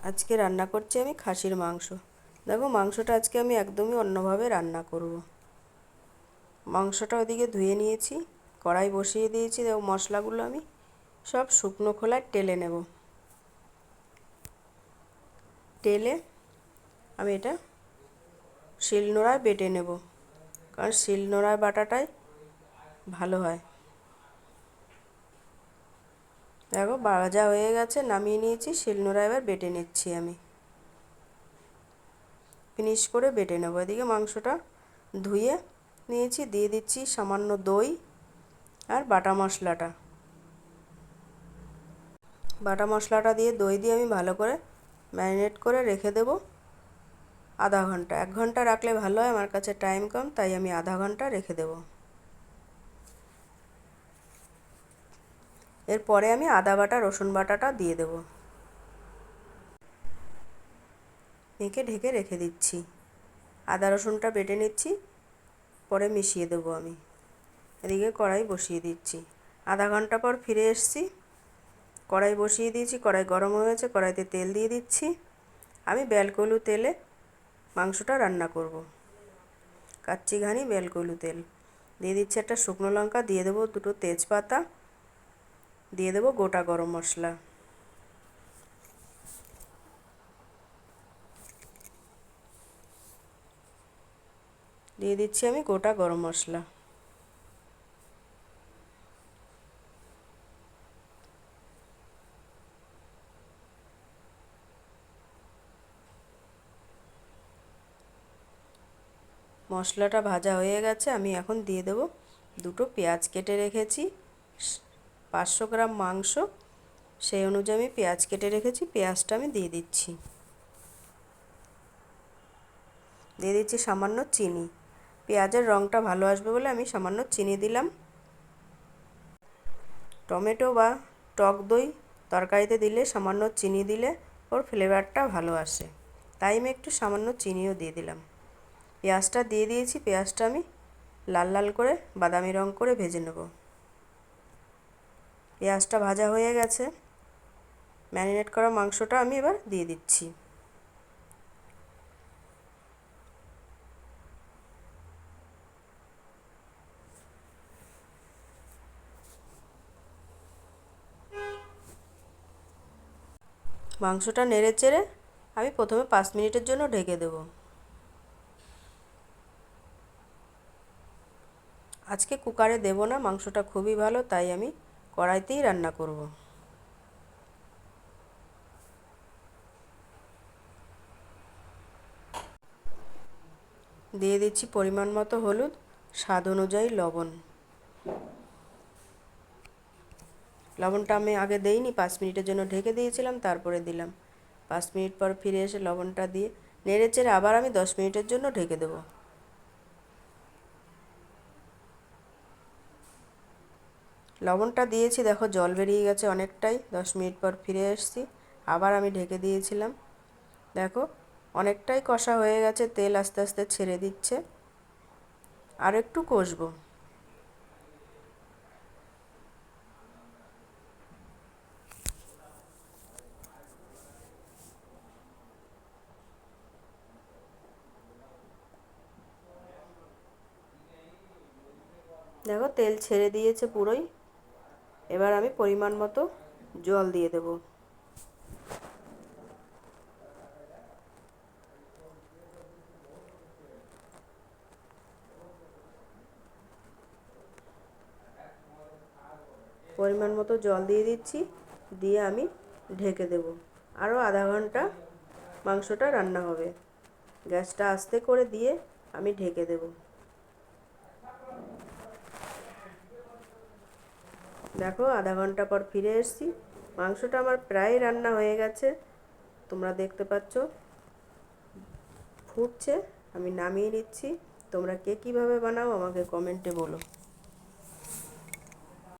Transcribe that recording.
আজকে রান্না করছি আমি খাসির মাংস। দেখো মাংসটা আজকে আমি একদমই অন্যভাবে রান্না করব। মাংসটা ওদিকে ধুয়ে নিয়েছি, কড়াই বসিয়ে দিয়েছি। দেখো মশলাগুলো আমি সব শুকনো খোলায় টেলে নেব। টেলে আমি এটা শিলনোড়ায় বেটে নেব, কারণ শিলনোড়ায় বাটাটাই ভালো হয়। দেখো ভাজা হয়ে গেছে, নামিয়ে নিয়েছি। শিলনোড়ায় এবার বেটে নিচ্ছি আমি, ফিনিশ করে বেটে নেব। এদিকে মাংসটা ধুয়ে নিয়েছি, দিয়ে দিচ্ছি সামান্য দই আর বাটা মশলাটা। বাটা মশলাটা দিয়ে দই দিয়ে আমি ভালো করে ম্যারিনেট করে রেখে দেব আধা ঘন্টা। 1 ঘন্টা রাখলে ভালো হয়, আমার কাছে টাইম কম, তাই আমি আধা ঘন্টা রেখে দেব। এরপরে আমি আদা বাটা রসুন বাটাটা দিয়ে দেব, মেখে ঢেকে রেখে দিচ্ছি। আদা রসুনটা বেটে নিচ্ছি, পরে মিশিয়ে দেব আমি। এদিকে কড়াই বসিয়ে দিচ্ছি। আধা ঘন্টা পর ফিরে এসেছি, কড়াই বসিয়ে দিয়েছি। কড়াই গরম হয়েছে, কড়াইতে তেল দিয়ে দিচ্ছি। আমি বেলকলু তেলে মাংসটা রান্না করব। কাচ্চি ঘানি বেলকলু তেল দিয়ে দিচ্ছি। একটা শুকনো লঙ্কা দিয়ে দেবো, 2টো তেজপাতা দিয়ে দেবো, গোটা গরম মশলা দিয়ে দিচ্ছি আমি, গোটা গরম মশলা। মশলাটা ভাজা হয়ে গেছে, আমি এখন দিয়ে দেবো 2টো পেঁয়াজ কেটে রেখেছি। 500 গ্রাম মাংস, সেই অনুযায়ী আমি পেঁয়াজ কেটে রেখেছি। পেঁয়াজটা আমি দিয়ে দিচ্ছি। দিয়ে দিচ্ছি সামান্য চিনি। পেঁয়াজের রঙটা ভালো আসবে বলে আমি সামান্য চিনি দিলাম। টমেটো বা টক দই তরকারিতে দিলে সামান্য চিনি দিলে ওর ফ্লেভারটা ভালো আসে, তাই আমি একটু সামান্য চিনিও দিয়ে দিলাম। পেঁয়াজটা দিয়ে দিয়েছি, পেঁয়াজটা আমি লাল লাল করে বাদামি রঙ করে ভেজে নেব। পেঁয়াজটা ভাজা হয়ে গেছে, ম্যারিনেট করা মাংসটা আমি এবার দিয়ে দিচ্ছি। মাংসটা নেড়ে চেড়ে আমি প্রথমে 5 মিনিটের জন্য ঢেকে দেব। আজকে কুকারে দেব না, মাংসটা খুবই ভালো, তাই আমি কড়াইতেই রান্না করব। দিয়ে দিচ্ছি পরিমাণ মতো হলুদ, স্বাদ অনুযায়ী লবণ। লবণটা আমি আগে দেইনি, 5 মিনিটের জন্য ঢেকে দিয়েছিলাম, তারপরে দিলাম। 5 মিনিট পর ফিরে এসে লবণটা দিয়ে নেড়ে চেড়ে আবার আমি 10 মিনিটের জন্য ঢেকে দেব। লবণটা দিয়েছি, দেখো জল বেরিয়ে গেছে অনেকটাই। 10 মিনিট পর ফিরে এসেছি, আবার আমি ঢেকে দিয়েছিলাম। দেখো অনেকটাই কষা হয়ে গেছে, তেল আস্তে আস্তে ছেড়ে দিচ্ছে। আর একটু কষবো। দেখো তেল ছেড়ে দিয়েছে পুরোই। এবার আমি পরিমাণ মতো জল দিয়ে দেব। পরিমাণ মতো জল দিয়ে দিচ্ছি, দিয়ে আমি ঢেকে দেব। আরও আধা ঘন্টা মাংসটা রান্না হবে। গ্যাসটা আস্তে করে দিয়ে আমি ঢেকে দেব। দেখো আধা ঘন্টা পর ফিরে এসেছি, মাংসটা আমার প্রায় রান্না হয়ে গেছে। তোমরা দেখতে পাচ্ছ ফুটছে, আমি নামিয়ে নিচ্ছি। তোমরা কে কীভাবে বানাও আমাকে কমেন্টে বলো।